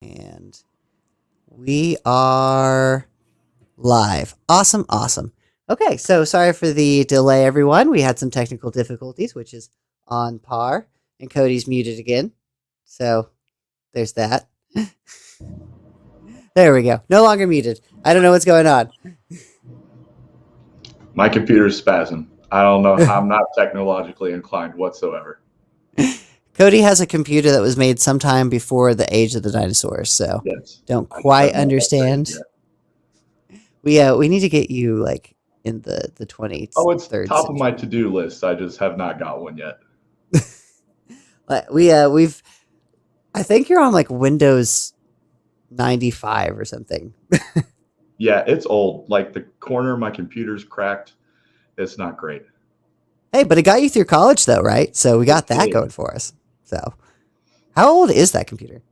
And we are live. Awesome, awesome. Okay, so sorry for the delay, everyone. We had some technical difficulties, which is on par. And Cody's muted again. So there's that. There we go. No longer muted. I don't know what's going on. My computer's spazzing. I don't know. I'm not technologically inclined whatsoever. Cody has a computer that was made sometime before the age of the dinosaurs, so Yes. don't I just quite have not upgraded understand. yet. We need to get you like in the Oh, it's 23rd top of my century. to-do list. I just have not got one yet. We've I think you're on like Windows 95 or something. Yeah, it's old. Like the corner of my computer's cracked. It's not great. Hey, but it got you through college though, right? So we got It that did. going for us. So, how old is that computer?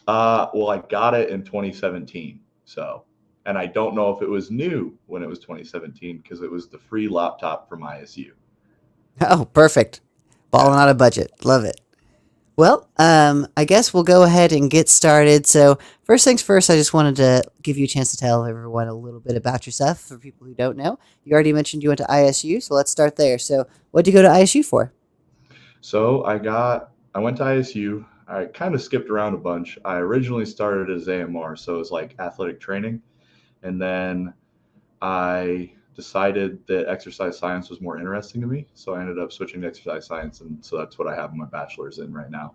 Well, I got it in 2017. So, and I don't know if it was new when it was 2017 because it was the free laptop from ISU. Oh, perfect. Yeah. Balling out of budget. Love it. Well, I guess we'll go ahead and get started. So, first things first, I just wanted to give you a chance to tell everyone a little bit about yourself for people who don't know. You already mentioned you went to ISU, so let's start there. So, what did you go to ISU for? So I went to ISU. I kind of skipped around a bunch. I originally started as AMR, so it was like athletic training. And then I decided that exercise science was more interesting to me. So I ended up switching to exercise science. And so that's what I have my bachelor's in right now.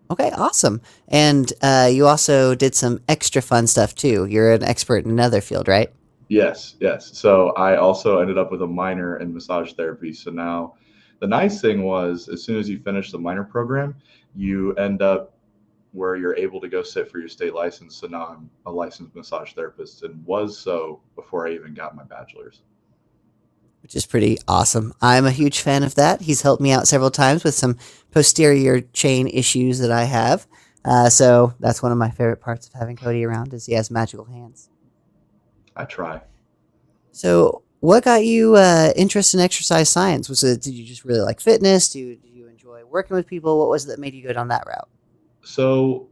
Okay, awesome. And you also did some extra fun stuff too. You're an expert in another field, right? Yes, yes. So I also ended up with a minor in massage therapy. So now the nice thing was, as soon as you finish the minor program, you end up where you're able to go sit for your state license. So now I'm a licensed massage therapist and was so before I even got my bachelor's. Which is pretty awesome. I'm a huge fan of that. He's helped me out several times with some posterior chain issues that I have. So that's one of my favorite parts of having Cody around is he has magical hands. I try. So what got you interested in exercise science? Was it did you just really like fitness? Did you enjoy working with people? What was it that made you go down that route? So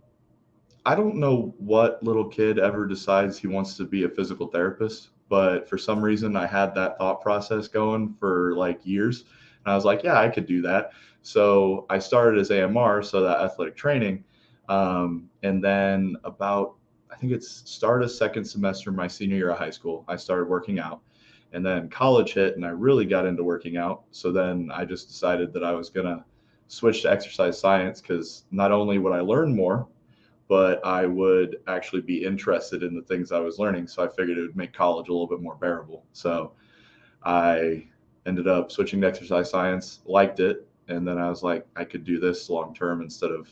I don't know what little kid ever decides he wants to be a physical therapist, but for some reason I had that thought process going for like years. And I was like, yeah, I could do that. So I started as AMR, so that athletic training. And then about, I think it's start of second semester my senior year of high school, I started working out. And then college hit and I really got into working out. So then I just decided that I was going to switch to exercise science because not only would I learn more, but I would actually be interested in the things I was learning. So I figured it would make college a little bit more bearable. So I ended up switching to exercise science, liked it, and then I was like, I could do this long term instead of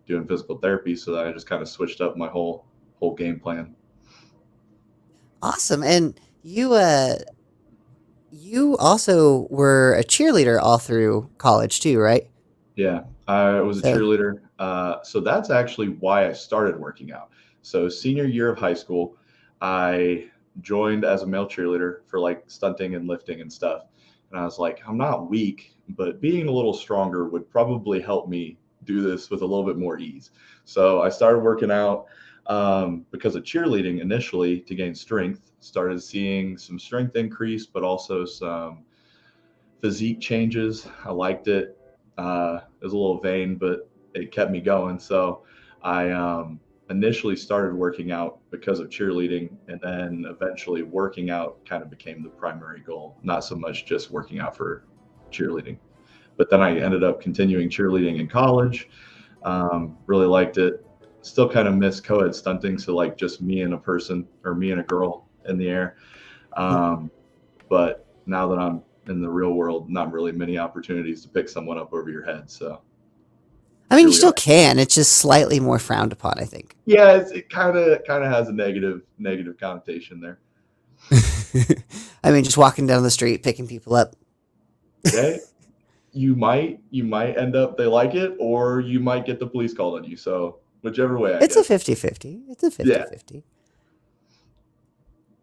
doing physical therapy. So that I just kind of switched up my whole game plan. Awesome. And you also were a cheerleader all through college too, right? Yeah, I was a So cheerleader. So that's actually why I started working out. So senior year of high school, I joined as a male cheerleader for like stunting and lifting and stuff. And I was like, I'm not weak, but being a little stronger would probably help me do this with a little bit more ease. So I started working out because of cheerleading initially to gain strength. Started seeing some strength increase, but also some physique changes. I liked it. It was a little vain, but it kept me going. So I initially started working out because of cheerleading, and then eventually working out kind of became the primary goal, not so much just working out for cheerleading. But then I ended up continuing cheerleading in college. Really liked it. Still kind of miss co-ed stunting, so like just me and a person or me and a girl in the air. Um, but now that I'm in the real world, not really many opportunities to pick someone up over your head. So I mean, here you we still are. can. It's just slightly more frowned upon, I think. Yeah, it kind of has a negative connotation there. I mean, just walking down the street, picking people up. Okay, you might end up they like it, or you might get the police called on you. So whichever way, I It's a guess. 50-50. It's a Yeah. 50-50.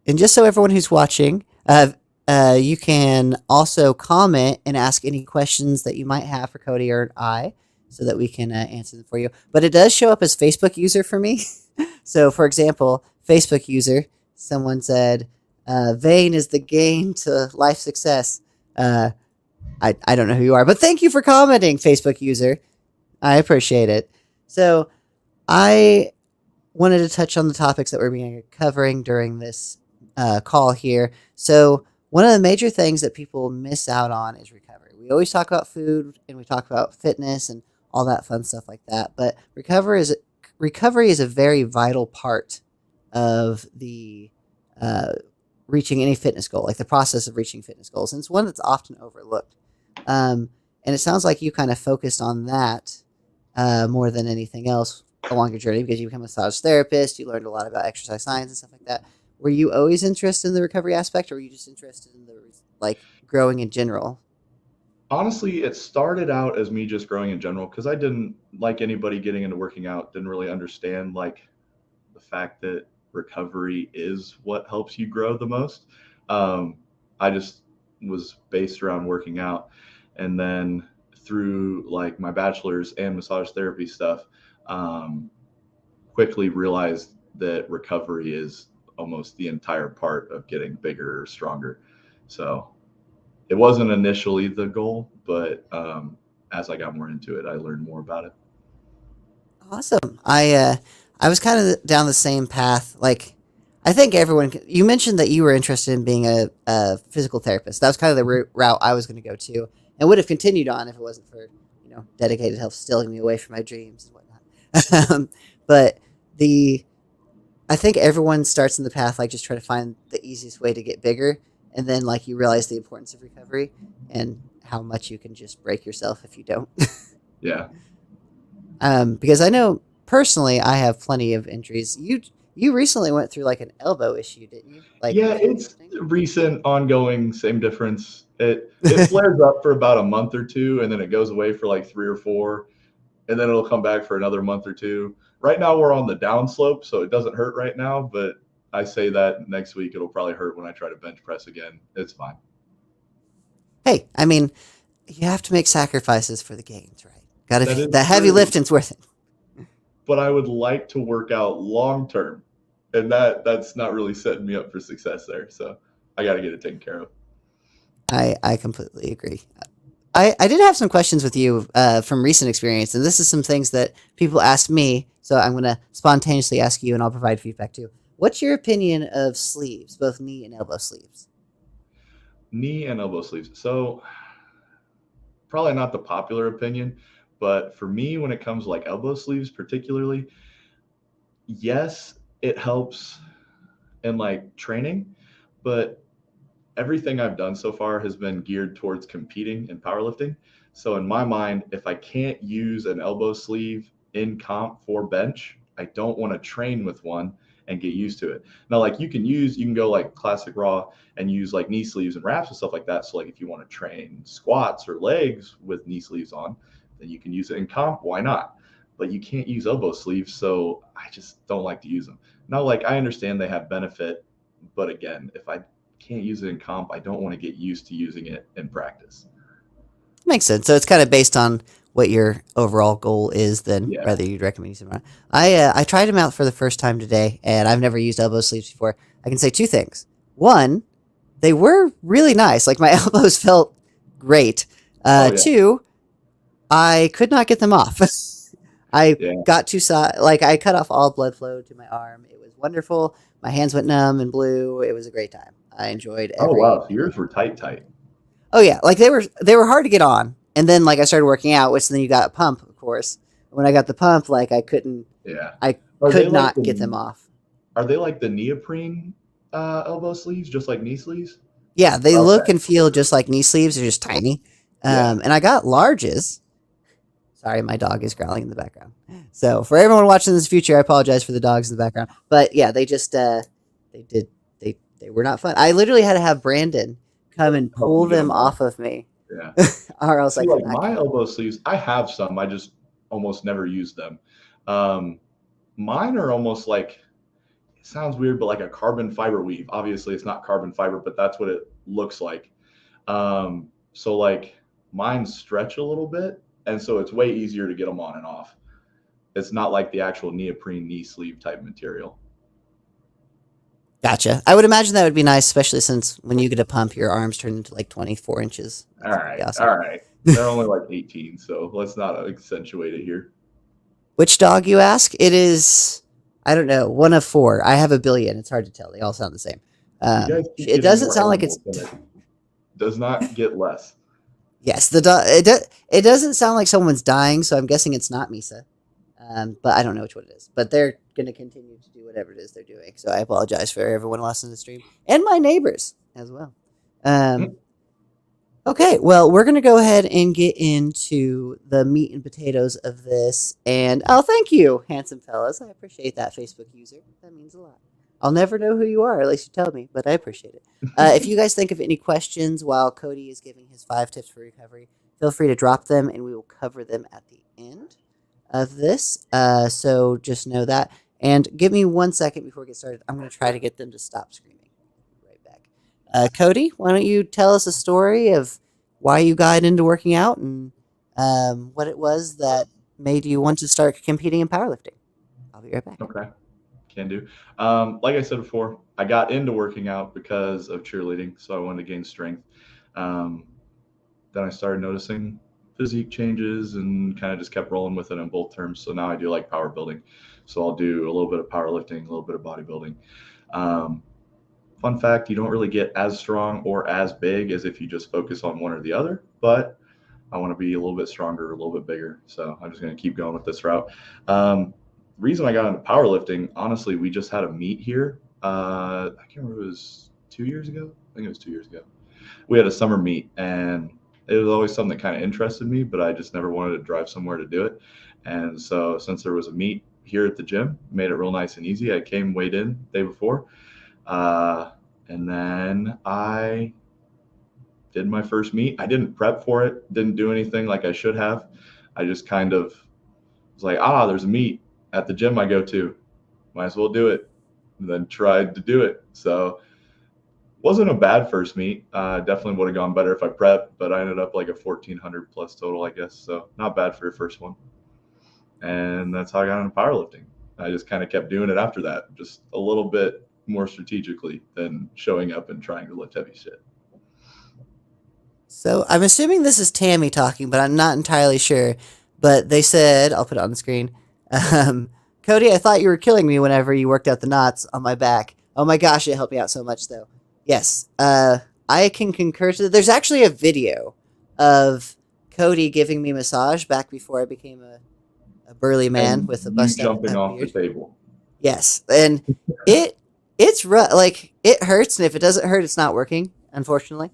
And just so everyone who's watching, you can also comment and ask any questions that you might have for Cody or I. so that we can answer them for you. But it does show up as Facebook user for me. So, for example, Facebook user, someone said, "Vain is the gain to life success." Uh, I don't know who you are, but thank you for commenting, Facebook user. I appreciate it. So, I wanted to touch on the topics that we're being covering during this call here. So, one of the major things that people miss out on is recovery. We always talk about food and we talk about fitness and all that fun stuff like that, but recovery is a very vital part of the uh, reaching any fitness goal, like the process of reaching fitness goals, and it's one that's often overlooked. And it sounds like you kind of focused on that more than anything else along your journey because you become a massage therapist. You learned a lot about exercise science and stuff like that. Were you always interested in the recovery aspect, or were you just interested in the like growing in general? Honestly, it started out as me just growing in general because I didn't like anybody getting into working out, didn't really understand like the fact that recovery is what helps you grow the most. Um, I just was based around working out. And then through like my bachelor's and massage therapy stuff, um, quickly realized that recovery is almost the entire part of getting bigger or stronger. So it wasn't initially the goal, but as I got more into it, I learned more about it. Awesome. I was kind of down the same path. Like, I think everyone. You mentioned that you were interested in being a physical therapist. That was kind of the route I was going to go to, and would have continued on if it wasn't for dedicated health stealing me away from my dreams and whatnot. But the I think everyone starts in the path like just trying to find the easiest way to get bigger, and then like you realize the importance of recovery and how much you can just break yourself if you don't. Yeah. Because I know personally, I have plenty of injuries. You recently went through like an elbow issue, didn't you? Like Yeah, with your it's lifting. recent, ongoing, same difference. It flares up for about a month or two, and then it goes away for like 3 or 4, and then it'll come back for another month or two. Right now, we're on the downslope, so it doesn't hurt right now. But I say that next week it'll probably hurt when I try to bench press again. It's fine. Hey, I mean, you have to make sacrifices for the gains, right? Got That to is that heavy true, lifting's worth it. but I would like to work out long term, and that's not really setting me up for success there. So I got to get it taken care of. I completely agree. I did have some questions with you from recent experience, and this is some things that people asked me. So I'm going to spontaneously ask you, and I'll provide feedback too. What's your opinion of sleeves, both knee and elbow sleeves? Knee and elbow sleeves. So probably not the popular opinion, but for me, when it comes to like elbow sleeves, particularly, yes, it helps in like training, but everything I've done so far has been geared towards competing in powerlifting. So in my mind, if I can't use an elbow sleeve in comp for bench, I don't want to train with one and get used to it. Now, like you can go like classic raw and use like knee sleeves and wraps and stuff like that. So like if you want to train squats or legs with knee sleeves on, then you can use it in comp. Why not? But you can't use elbow sleeves, so I just don't like to use them. Now, like I understand they have benefit, but again, if I can't use it in comp, I don't want to get used to using it in practice. Makes sense. So it's kind of based on what your overall goal is, then Yeah. whether you'd recommend using them or not. I tried them out for the first time today, and I've never used elbow sleeves before. I can say two things. One, they were really nice. Like my elbows felt great. Oh yeah. Two, I could not get them off. I Yeah. got too like I cut off all blood flow to my arm. It was wonderful. My hands went numb and blue. It was a great time. I enjoyed Oh every wow. So minute yours of were it. tight, tight. Oh yeah, like they were hard to get on, and then like I started working out, which then you got a pump, of course. When I got the pump, like Yeah. I Are they could like not get them the off. are they like the neoprene elbow sleeves, just like knee sleeves? Yeah, they Okay. look and feel just like knee sleeves. They're just tiny. Yeah. And I got larges. Sorry, my dog is growling in the background. So for everyone watching this future, I apologize for the dogs in the background. But yeah, they just they did they were not fun. I literally had to have Brandon come and Help pull you get them them off. off of me, Yeah. or else I See, could like not my get them elbow off. sleeves, I have some. I just almost never use them. Um, Mine are almost like it sounds weird, but like a carbon fiber weave. Obviously, it's not carbon fiber, but that's what it looks like. So like mine stretch a little bit, and so it's way easier to get them on and off. It's not like the actual neoprene knee sleeve type material. Gotcha. I would imagine that would be nice, especially since when you get a pump, your arms turn into like 24 inches. All That's pretty right, awesome. all right. They're only like 18, so let's not accentuate it here. Which dog, you ask? It is, I don't know, one of four. I have a billion. It's hard to tell. They all sound the same. You guys keep It getting doesn't more sound like it's. animals, and it does not get less. Yes, the dog. It doesn't sound like someone's dying, so I'm guessing it's not Misa. But I don't know which one it is. But they're going to continue to do whatever it is they're doing. So I apologize for everyone else in the stream and my neighbors as well. Um, Okay, well, we're going to go ahead and get into the meat and potatoes of this. And oh, thank you, handsome fellas. I appreciate that, Facebook user. That means a lot. I'll never know who you are, at least you tell me, but I appreciate it. If you guys think of any questions while Cody is giving his 5 tips for recovery, feel free to drop them and we will cover them at the end of this. So just know that. And give me 1 second before we get started. I'm going to try to get them to stop screaming. Right back. Cody, why don't you tell us a story of why you got into working out and what it was that made you want to start competing in powerlifting? I'll be right back. Okay, can do. Like I said before, I got into working out because of cheerleading, so I wanted to gain strength. Um, then I started noticing physique changes and kind of just kept rolling with it in both terms. So now I do like power building. So I'll do a little bit of powerlifting, a little bit of bodybuilding. Um, Fun fact, you don't really get as strong or as big as if you just focus on one or the other, but I want to be a little bit stronger, a little bit bigger. So I'm just going to keep going with this route. Um, Reason I got into powerlifting, honestly, we just had a meet here. I can't remember if it was 2 years ago. I think it was 2 years ago. We had a summer meet, and it was always something that kind of interested me, but I just never wanted to drive somewhere to do it. And so since there was a meet here at the gym, made it real nice and easy. I came weighed in the day before. Uh, and then I did my first meet. I didn't prep for it, didn't do anything like I should have. I just kind of was like, there's a meet at the gym I go to. Might as well do it. And then tried to do it. So wasn't a bad first meet. Definitely would have gone better if I prepped, but I ended up like a 1400 plus total, I guess. So not bad for your first one. And that's how I got into powerlifting. I just kind of kept doing it after that, just a little bit more strategically than showing up and trying to lift heavy shit. So I'm assuming this is Tammy talking, but I'm not entirely sure. But they said, I'll put it on the screen. Um, Cody, I thought you were killing me whenever you worked out the knots on my back. Oh my gosh, it helped me out so much, though. Yes, I can concur to that. There's actually a video of Cody giving me massage back before I became a burly man And with a you bust jumping out off the beard. table. Yes, and it's rough. Like it hurts, and if it doesn't hurt, it's not working. Unfortunately,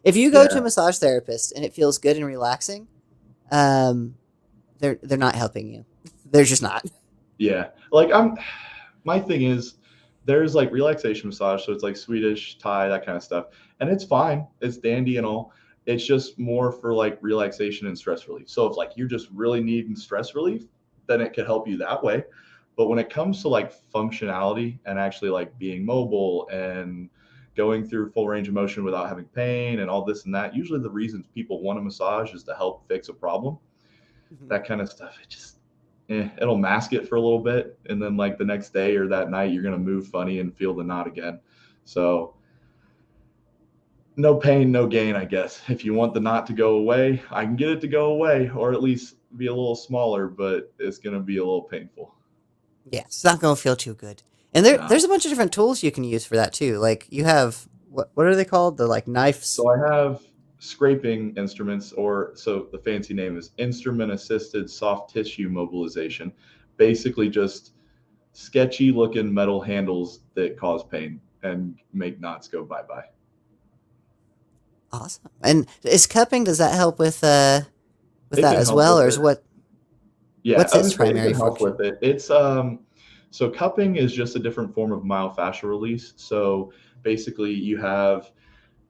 if you go to a Yeah. massage therapist and it feels good and relaxing, um, they're not helping you. They're just not. Yeah. Like my thing is there's like relaxation massage, so it's like Swedish, Thai, that kind of stuff. And it's fine. It's dandy and all. It's just more for like relaxation and stress relief. So if like you're just really needing stress relief, then it could help you that way. But when it comes to like functionality and actually like being mobile and going through full range of motion without having pain and all this and that, usually the reasons people want a massage is to help fix a problem. Mhm. That kind of stuff. It just it'll mask it for a little bit, and then like the next day or that night, you're gonna move funny and feel the knot again. So no pain, no gain, I guess. If you want the knot to go away, I can get it to go away, or at least be a little smaller, but it's gonna be a little painful. Yeah, it's not gonna feel too good. And there's No. a bunch of different tools you can use for that too. Like you have what are they called? The like knives. So I have scraping instruments, or so the fancy name is instrument assisted soft tissue mobilization. Basically, just sketchy looking metal handles that cause pain and make knots go bye bye. Awesome. And is cupping? Does that help with It that can as help well, with or is it. Yeah, what's I its would say it primary can help function? with it. It's so cupping is just a different form of myofascial release. So basically you have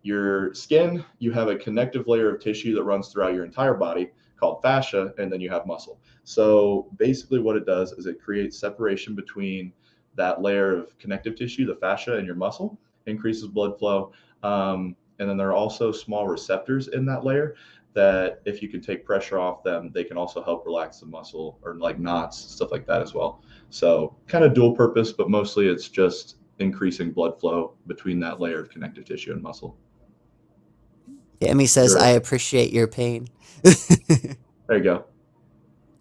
your skin, you have a connective layer of tissue that runs throughout your entire body called fascia, and then you have muscle. So basically what it does is it creates separation between that layer of connective tissue, the fascia, and your muscle, increases blood flow. And then there are also small receptors in that layer that if you can take pressure off them, they can also help relax the muscle or like knots, stuff like that as well. So kind of dual purpose, but mostly it's just increasing blood flow between that layer of connective tissue and muscle. Emmy says, Sure. I appreciate your pain. There you go.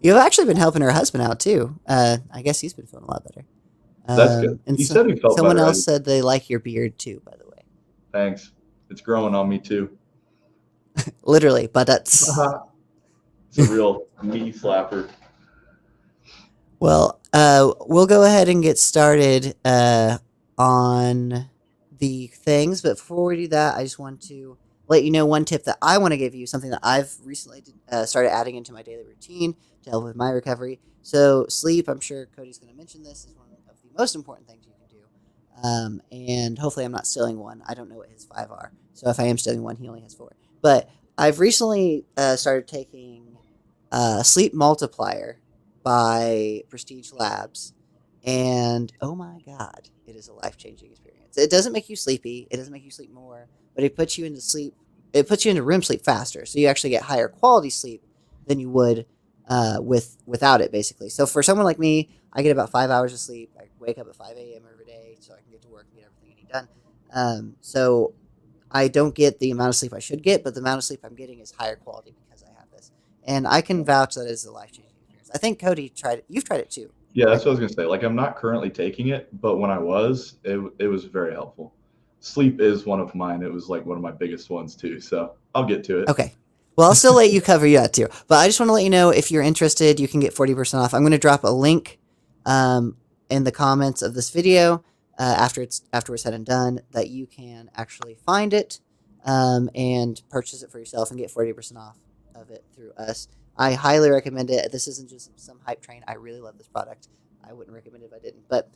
You've actually been helping her husband out too. I guess he's been feeling a lot better. That's good. And He so, said he felt someone better. else said they like your beard too, by the way. Thanks. It's growing on me too. Literally, but that's It's a real knee slapper. well. We'll go ahead and get started on the things, but before we do that, I just want to let you know one tip that I want to give you. Something that I've recently started adding into my daily routine to help with my recovery. So sleep. I'm sure Cody's going to mention this is one of the most important things you can do. And hopefully, I'm not stealing one. I don't know what his five are. So if I am stealing one, he only has four. But I've recently started taking Sleep Multiplier by Prestige Labs, and oh my god, it is a life changing experience. It doesn't make you sleepy. It doesn't make you sleep more, but it puts you into sleep. It puts you into REM sleep faster, so you actually get higher quality sleep than you would without it, basically. So for someone like me, I get about 5 hours of sleep. I wake up at 5 a.m. every day, so I can get to work and get everything I need done. So I don't get the amount of sleep I should get, but the amount of sleep I'm getting is higher quality because I have this, and I can vouch that it is a life changing experience. I think Cody tried it. You've tried it too, Yeah, right? that's what I was gonna say. Like I'm not currently taking it, but when I was, it was very helpful. Sleep is one of mine. It was like one of my biggest ones too. So I'll get to it. Okay. Well, I'll still let you cover that too. But I just want to let you know if you're interested, you can get 40% off. I'm going to drop a link um, in the comments of this video after we're said and done that you can actually find it and purchase it for yourself and get 40% off of it through us. I highly recommend it. This isn't just some hype train. I really love this product. I wouldn't recommend it if I didn't. But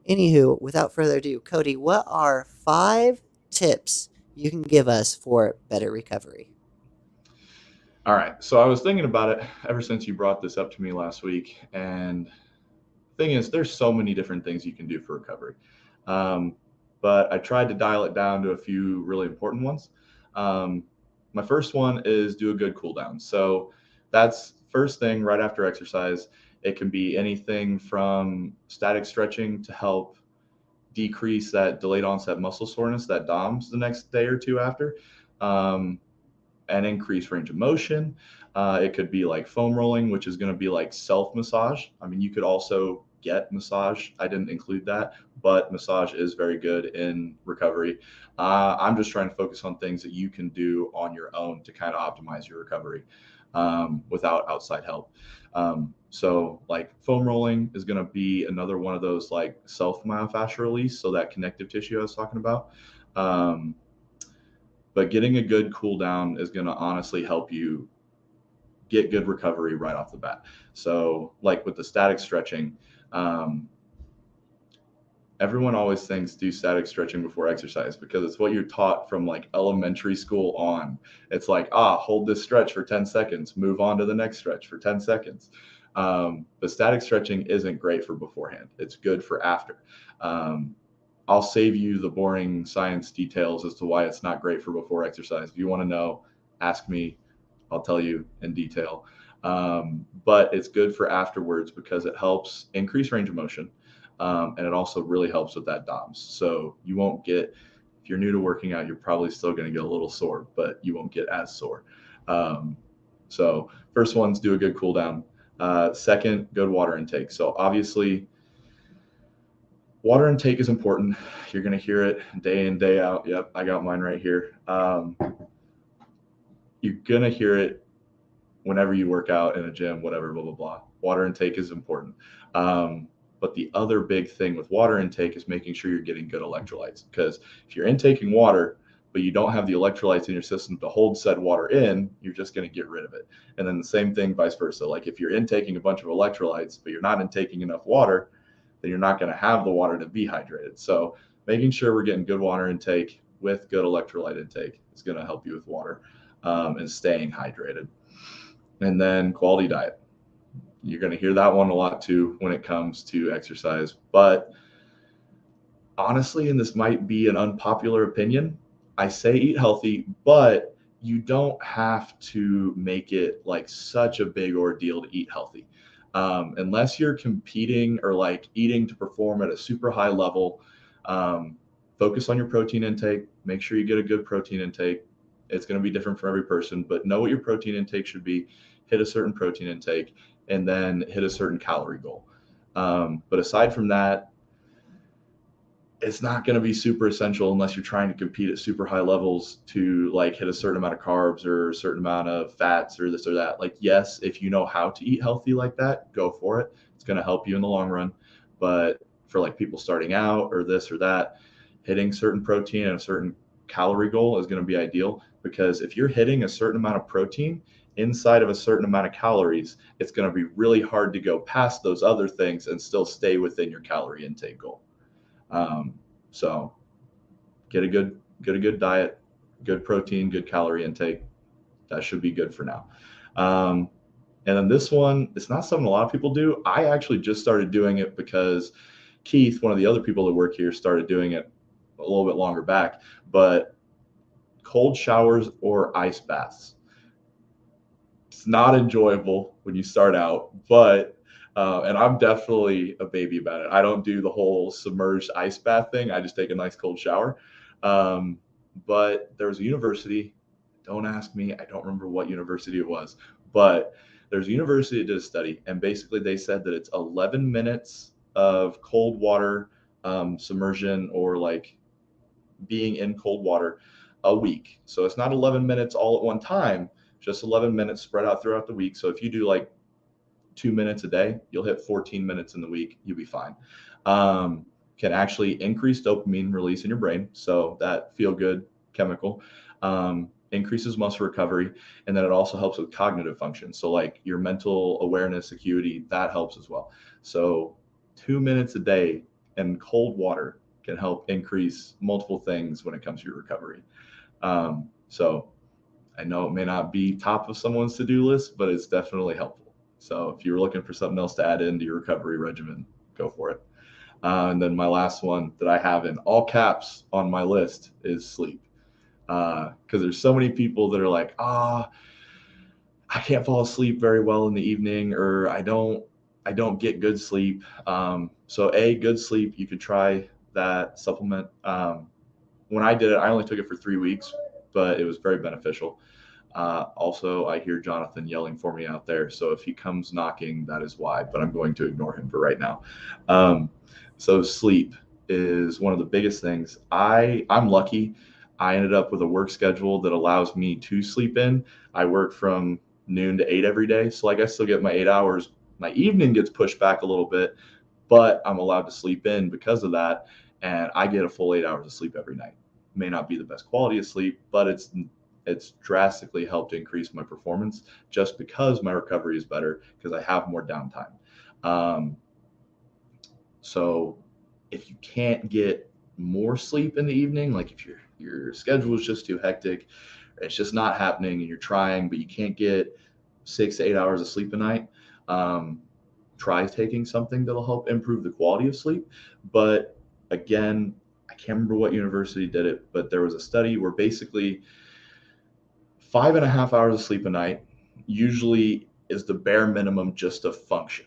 anywho, without further ado, Cody, what are 5 tips you can give us for better recovery? All right. So I was thinking about it ever since you brought this up to me last week. And thing is, there's so many different things you can do for recovery. Um, but I tried to dial it down to a few really important ones. Um, my first one is do a good cool down. So that's first thing right after exercise. It can be anything from static stretching to help decrease that delayed onset muscle soreness that DOMS the next day or two after. Um, and increase range of motion. It could be like foam rolling, which is going to be like self massage. I mean, you could also get massage. I didn't include that, but massage is very good in recovery. I'm just trying to focus on things that you can do on your own to kind of optimize your recovery without outside help. So like foam rolling is going to be another one of those like self myofascial release. So that connective tissue I was talking about. Um, but getting a good cool down is going to honestly help you get good recovery right off the bat. So like with the static stretching, um, everyone always thinks do static stretching before exercise because it's what you're taught from like elementary school on. It's like, hold this stretch for 10 seconds, move on to the next stretch for 10 seconds. But static stretching isn't great for beforehand. It's good for after. Um, I'll save you the boring science details as to why it's not great for before exercise. If you want to know, ask me. I'll tell you in detail. But it's good for afterwards because it helps increase range of motion. And it also really helps with that DOMS. So you won't get, if you're new to working out, you're probably still going to get a little sore, but you won't get as sore. So first one's do a good cool down. Second, good water intake. So obviously, water intake is important. You're going to hear it day in, day out. Yep, I got mine right here. You're going to hear it whenever you work out in a gym, whatever, blah, blah, blah. Water intake is important. But the other big thing with water intake is making sure you're getting good electrolytes. Because if you're intaking water, but you don't have the electrolytes in your system to hold said water in, you're just going to get rid of it. And then the same thing vice versa. Like if you're intaking a bunch of electrolytes, but you're not intaking enough water, then you're not going to have the water to be hydrated. So making sure we're getting good water intake with good electrolyte intake is going to help you with water and staying hydrated. And then quality diet. You're going to hear that one a lot too when it comes to exercise. But honestly, and this might be an unpopular opinion, I say eat healthy, but you don't have to make it like such a big ordeal to eat healthy. Unless you're competing or like eating to perform at a super high level, um, focus on your protein intake. Make sure you get a good protein intake. It's going to be different for every person, but know what your protein intake should be. Hit a certain protein intake, and then hit a certain calorie goal. But aside from that, it's not going to be super essential unless you're trying to compete at super high levels to like hit a certain amount of carbs or a certain amount of fats or this or that. Like, yes, if you know how to eat healthy like that, go for it. It's going to help you in the long run. But for like people starting out or this or that, hitting certain protein and a certain calorie goal is going to be ideal, because if you're hitting a certain amount of protein inside of a certain amount of calories, it's going to be really hard to go past those other things and still stay within your calorie intake goal. Um, so get a good diet, good protein, good calorie intake. That should be good for now. Um, and then this one, it's not something a lot of people do. I actually just started doing it because Keith, one of the other people that work here, started doing it a little bit longer back. But cold showers or ice baths. It's not enjoyable when you start out, but and I'm definitely a baby about it. I don't do the whole submerged ice bath thing. I just take a nice cold shower. Um, but there was a university. Don't ask me. I don't remember what university it was, but there's a university that did a study, and basically they said that it's 11 minutes of cold water submersion, or like being in cold water a week. So it's not 11 minutes all at one time, just 11 minutes spread out throughout the week. So if you do like 2 minutes a day, you'll hit 14 minutes in the week. You'll be fine. Um, can actually increase dopamine release in your brain. So that feel good chemical increases muscle recovery. And then it also helps with cognitive function. So like your mental awareness, acuity, that helps as well. So 2 minutes a day in cold water can help increase multiple things when it comes to your recovery. So I know it may not be top of someone's to-do list, but it's definitely helpful. So if you're looking for something else to add into your recovery regimen, go for it. And then my last one that I have in all caps on my list is sleep. Because there's so many people that are like, I can't fall asleep very well in the evening, or I don't get good sleep. So good sleep, you could try that supplement. When I did it, I only took it for 3 weeks, but it was very beneficial. Also, I hear Jonathan yelling for me out there. So if he comes knocking, that is why, but I'm going to ignore him for right now. Um, so sleep is one of the biggest things. I'm lucky. I ended up with a work schedule that allows me to sleep in. I work from noon to 8 every day. So like I still get my 8 hours. My evening gets pushed back a little bit, but I'm allowed to sleep in because of that. And I get a full 8 hours of sleep every night. May not be the best quality of sleep, but it's drastically helped increase my performance just because my recovery is better because I have more downtime. Um, so if you can't get more sleep in the evening, like if your schedule is just too hectic, it's just not happening, and you're trying but you can't get 6 to 8 hours of sleep a night, um, try taking something that'll help improve the quality of sleep. But again, I can't remember what university did it, but there was a study where basically 5.5 hours of sleep a night usually is the bare minimum just to function.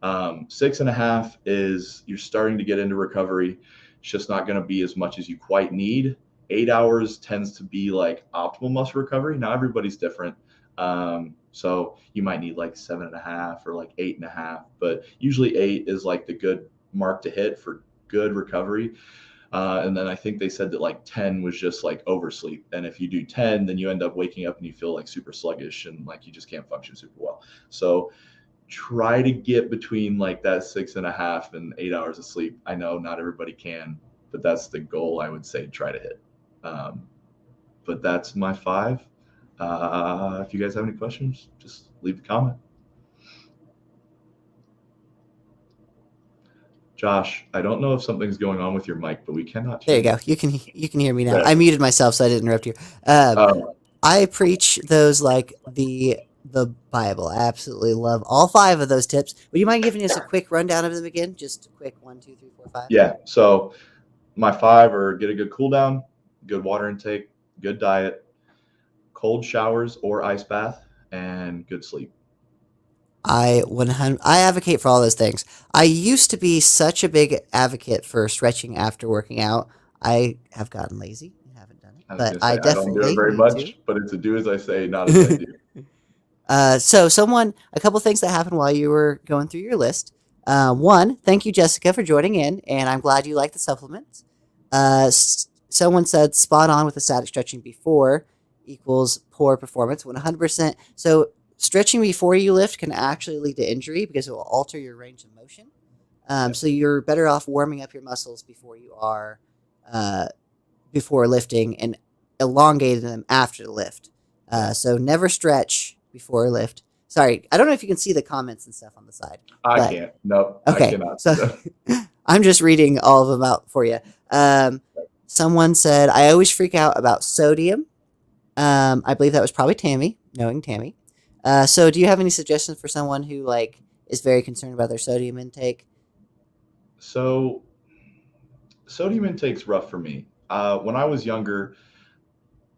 6.5 is you're starting to get into recovery. It's just not going to be as much as you quite need. 8 hours tends to be like optimal muscle recovery. Now everybody's different. So you might need like 7.5 or like 8.5, but usually 8 is like the good mark to hit for good recovery. And then I think they said that like 10 was just like oversleep. And if you do 10, then you end up waking up and you feel like super sluggish and like you just can't function super well. So try to get between like that 6.5 and 8 hours of sleep. I know not everybody can, but that's the goal I would say try to hit. Um, but that's my 5. If you guys have any questions, just leave a comment. Josh, I don't know if something's going on with your mic, but we cannot There hear you go. you. You can hear me now. I There. muted myself so I didn't interrupt you. Um, Um, I preach those like the Bible. I absolutely love all 5 of those tips. Would you mind giving us a quick rundown of them again? Just a quick 1, 2, 3, 4, 5. yeah. So my 5 are get a good cool down, good water intake, good diet, cold showers or ice bath, and good sleep. I advocate for all those things. I used to be such a big advocate for stretching after working out. I have gotten lazy and haven't done it, I was but going to I say, I don't do it definitely very need to. much, but it's a do as I say, not as I do. So a couple things that happened while you were going through your list. One, thank you, Jessica, for joining in, and I'm glad you like the supplements. Someone said spot on with the static stretching before equals poor performance. 100%. So stretching before you lift can actually lead to injury because it will alter your range of motion. Yeah. So you're better off warming up your muscles before you are uh, before lifting and elongating them after the lift. Yeah. So never stretch before a lift. Sorry, I don't know if you can see the comments and stuff on the side, I but can't. Nope, I okay. cannot see So them. I'm just reading all of them out for you. Um, Someone said, I always freak out about sodium. I believe that was probably Tammy, knowing Tammy. So do you have any suggestions for someone who like is very concerned about their sodium intake? So, sodium intake's rough for me. When I was younger,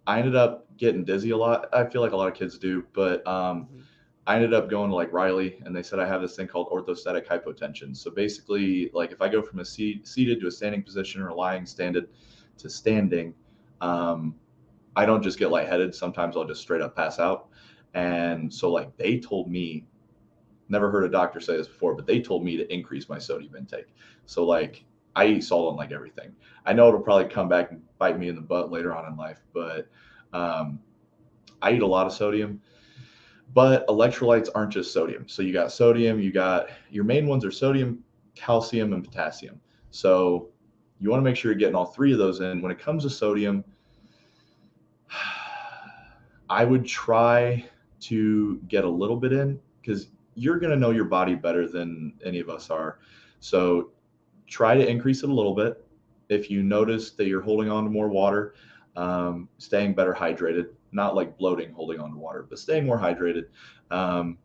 I ended up getting dizzy a lot. I feel like a lot of kids do, but Mhm. I ended up going to like Riley, and they said I have this thing called orthostatic hypotension. So basically, like if I go from a seated to a standing position or lying standing to standing, um, I don't just get lightheaded. Sometimes I'll just straight up pass out. And so like they told me, never heard a doctor say this before, but they told me to increase my sodium intake. So like I eat salt on like everything. I know it'll probably come back and bite me in the butt later on in life, but um, I eat a lot of sodium. But electrolytes aren't just sodium. So you got sodium, you got your main ones are sodium, calcium, and potassium. So you want to make sure you're getting all three of those in. When it comes to sodium, I would try to get a little bit in because you're going to know your body better than any of us are. So try to increase it a little bit. If you notice that you're holding on to more water, staying better hydrated, not like bloating, holding on to water, but staying more hydrated. Um,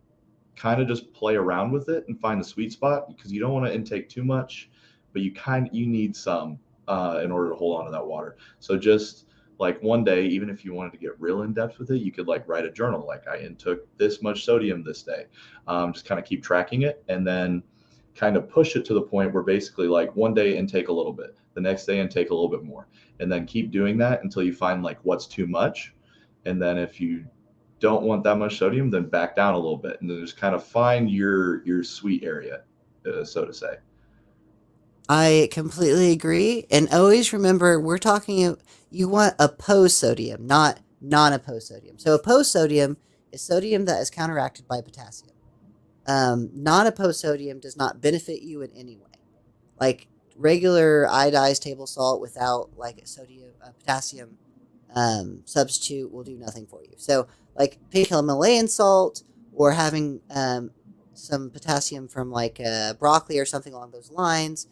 Kind of just play around with it and find the sweet spot because you don't want to intake too much, but you need some in order to hold on to that water. So just like one day, even if you wanted to get real in depth with it, you could like write a journal like I intook this much sodium this day. Just kind of keep tracking it and then kind of push it to the point where basically like one day intake a little bit, the next day intake a little bit more, and then keep doing that until you find like what's too much. And then if you don't want that much sodium, then back down a little bit, and then just kind of find your sweet area, so to say. I completely agree. And always remember, you want opposed sodium, not non opposed sodium. So, opposed sodium is sodium that is counteracted by potassium. Non opposed sodium does not benefit you in any way. Like regular iodized table salt without like a potassium substitute will do nothing for you. So, like pink Himalayan salt or having some potassium from like broccoli or something along those lines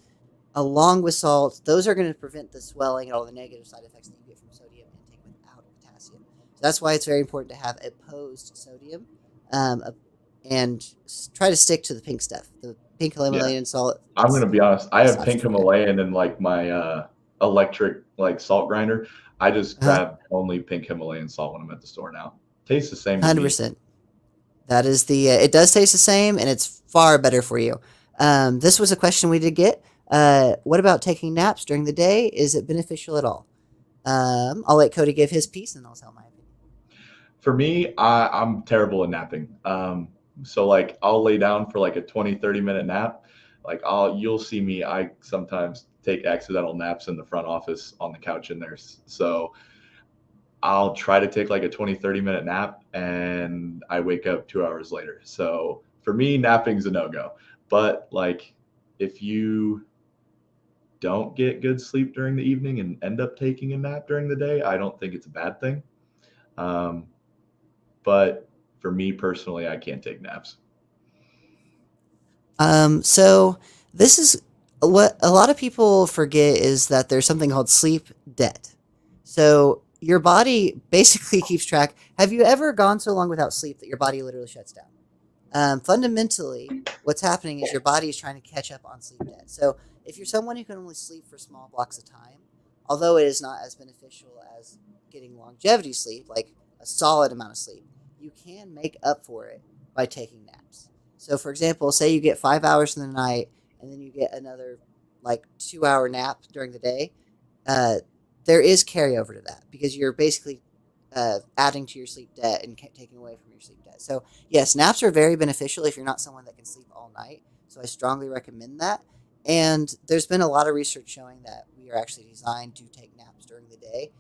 along with salt, those are going to prevent the swelling and all the negative side effects that you get from sodium intake without potassium. So that's why it's very important to have opposed sodium, um, and try to stick to the pink stuff. The pink Yeah, Himalayan salt, I'm it's gonna be honest. I best have option pink for you. Himalayan and like my electric like salt grinder. I just Uh-huh. grab only pink Himalayan salt when I'm at the store now. Tastes the same to me. 100%. That is it does taste the same and it's far better for you. This was a question we did get. What about taking naps during the day? Is it beneficial at all? I'll let Cody give his piece and I'll tell my opinion. For me, I'm terrible at napping. So like I'll lay down for like a 20, 30 minute nap. Like you'll see me. I sometimes take accidental naps in the front office on the couch in there. So I'll try to take like a 20, 30 minute nap and I wake up 2 hours later. So for me, napping's a no go. But like if you don't get good sleep during the evening and end up taking a nap during the day, I don't think it's a bad thing. Um, but for me personally, I can't take naps. So this is what a lot of people forget is that there's something called sleep debt. So your body basically keeps track. Have you ever gone so long without sleep that your body literally shuts down? Fundamentally, what's happening is your body is trying to catch up on sleep debt. So if you're someone who can only sleep for small blocks of time, although it is not as beneficial as getting longevity sleep, like a a solid amount of sleep, you can make up for it by taking naps. So, for example, say you get 5 hours in the night and then you get another like 2 hour nap during the day. Uh, there is carryover to that because you're basically adding to your sleep debt and taking away from your sleep debt. So, yes, naps are very beneficial if you're not someone that can sleep all night. So, I strongly recommend that. And there's been a lot of research showing that we are actually designed to take naps during the day.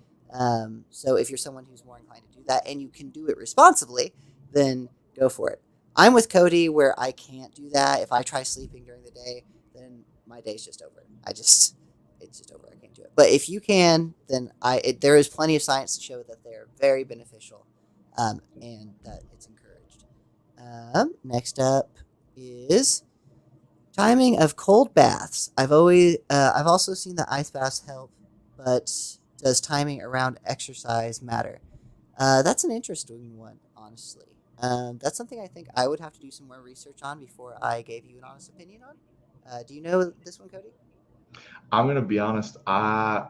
So, if you're someone who's more inclined to do that and you can do it responsibly, then go for it. I'm with Cody where I can't do that. If I try sleeping during the day, then my day's just over. It's just over. I can't do it. But if you can, then there is plenty of science to show that they're very beneficial, and that it's encouraged. Next up is timing of cold baths. I've also seen that ice baths help, but does timing around exercise matter? That's an interesting one, honestly. That's something I think I would have to do some more research on before I gave you an honest opinion on. Do you know this one, Cody? I'm gonna be honest. I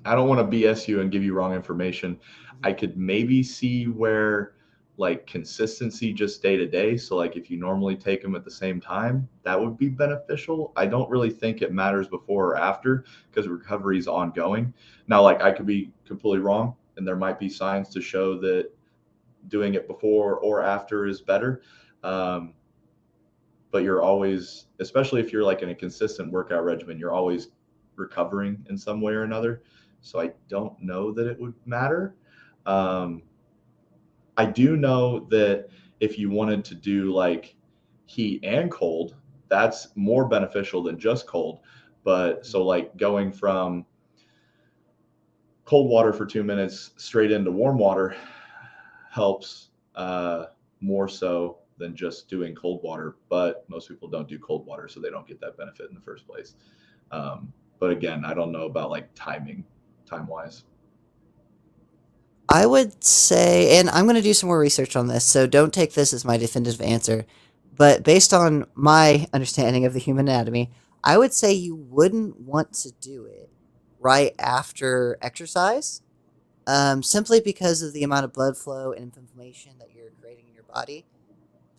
don't want to BS you and give you wrong information. Mhm. I could maybe see where like consistency just day to day. So like if you normally take them at the same time, that would be beneficial. I don't really think it matters before or after because recovery is ongoing. Now, like I could be completely wrong, and there might be signs to show that doing it before or after is better. Um, but you're always, especially if you're like in a consistent workout regimen, you're always recovering in some way or another. So I don't know that it would matter. Um, I do know that if you wanted to do like heat and cold, that's more beneficial than just cold. But so like going from cold water for 2 minutes straight into warm water helps more so than just doing cold water. But most people don't do cold water, so they don't get that benefit in the first place. But again, I don't know about like time wise. I would say, and I'm going to do some more research on this, so don't take this as my definitive answer. But based on my understanding of the human anatomy, I would say you wouldn't want to do it right after exercise, simply because of the amount of blood flow and inflammation that you're creating in your body.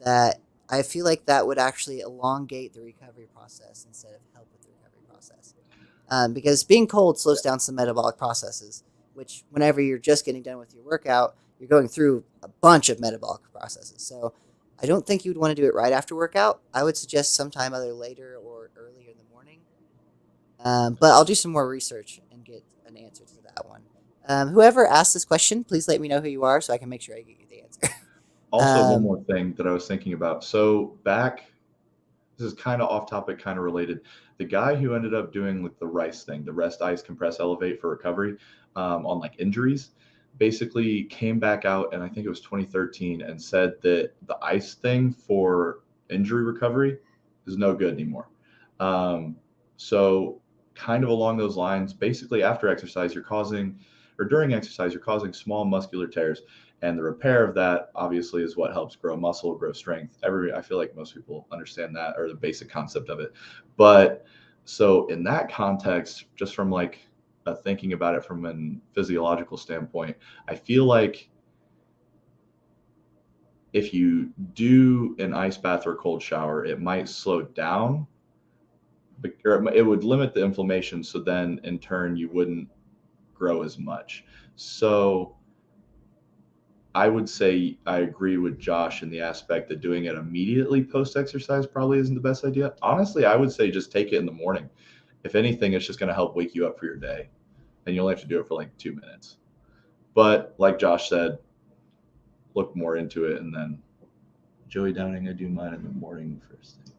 That I feel like that would actually elongate the recovery process instead of help with the recovery process. Because being cold slows down some metabolic processes, which whenever you're just getting done with your workout, you're going through a bunch of metabolic processes. So I don't think you'd want to do it right after workout. I would suggest sometime either later or earlier in the morning. But I'll do some more research and get an answer to that one. Whoever asked this question, please let me know who you are so I can make sure I get you the answer. Also, one um, more thing that I was thinking about. So back, this is kind of off topic, kind of related. The guy who ended up doing like the rice thing, the rest, ice, compress, elevate for recovery on like injuries, basically came back out, and I think it was 2013, and said that the ice thing for injury recovery is no good anymore. Um, so kind of along those lines, basically after exercise, you're causing, or during exercise, you're causing small muscular tears, and the repair of that obviously is what helps grow muscle, grow strength. I feel like most people understand that, or the basic concept of it. But so in that context, just from like thinking about it from a physiological standpoint, I feel like if you do an ice bath or cold shower, it might slow down, or it would limit the inflammation. So then in turn, you wouldn't grow as much. So I would say I agree with Josh in the aspect that doing it immediately post exercise probably isn't the best idea. Honestly, I would say just take it in the morning. If anything, it's just going to help wake you up for your day, and you only have to do it for like 2 minutes. But like Josh said, look more into it, and then Joey Downing, I do mine in the morning first thing.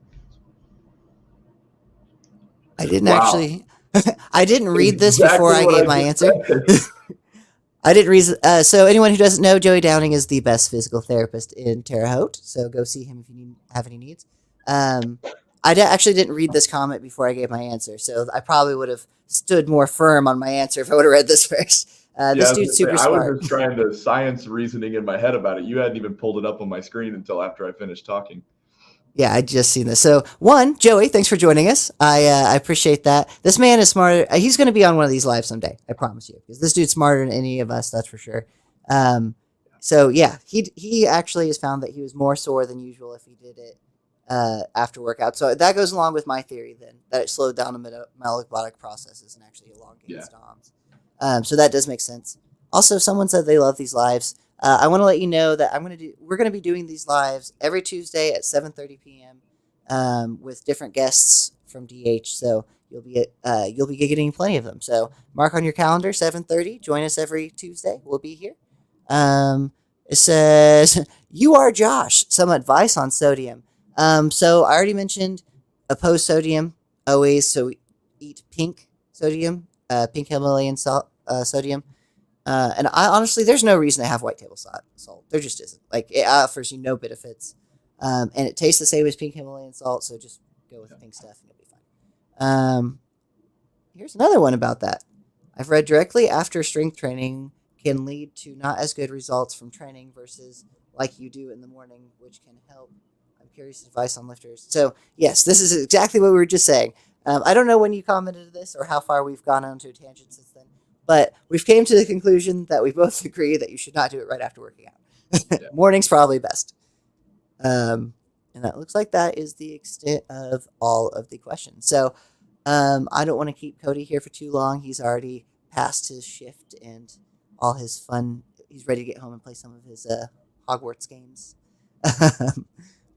I didn't Wow, actually. I didn't read this before exactly I what gave I my just answer. said. I didn't read. So anyone who doesn't know, Joey Downing is the best physical therapist in Terre Haute. So go see him if you have any needs. Um, actually didn't read this comment before I gave my answer, so I probably would have stood more firm on my answer if I would have read this first. Yeah, This I was dude's gonna say super I was smart. just trying to science reasoning in my head about it. You hadn't even pulled it up on my screen until after I finished talking. Yeah, I just seen this. So, one, Joey, thanks for joining us. I appreciate that. This man is smarter. He's going to be on one of these lives someday. I promise you, because this dude's smarter than any of us. That's for sure. Um, So yeah, he actually has found that he was more sore than usual if he did it after workout. So that goes along with my theory then that it slowed down the metabolic processes and actually elongated Yeah. stoms. So that does make sense. Also, someone said they love these lives. I want to let you know that we're gonna be doing these lives every Tuesday at 7:30 p.m. With different guests from DH. So you'll be getting plenty of them. So mark on your calendar 7:30. Join us every Tuesday. We'll be here. Um, it says, "You are Josh. Some advice on sodium." So I already mentioned oppose sodium always. So eat pink sodium, pink Himalayan sodium. And I honestly, there's no reason to have white table salt. There just isn't. Like it offers you no benefits, and it tastes the same as pink Himalayan salt. So just go with the pink stuff, and you'll be fine. Um, Here's another one about that. I've read directly after strength training can lead to not as good results from training versus like you do in the morning, which can help. I'm curious advice on lifters. So yes, this is exactly what we were just saying. I don't know when you commented this or how far we've gone on to a tangent since then, but we've came to the conclusion that we both agree that you should not do it right after working out. Yeah. Morning's probably best. And that looks like that is the extent of all of the questions. So I don't want to keep Cody here for too long. He's already past his shift and all his fun. He's ready to get home and play some of his Hogwarts games.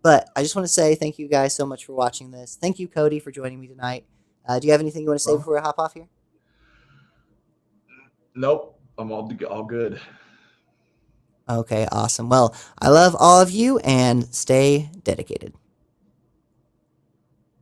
But I just want to say thank you guys so much for watching this. Thank you, Cody, for joining me tonight. Do you have anything you want to say before we hop off here? Nope. I'm all good. Okay, awesome. Well, I love all of you and stay dedicated.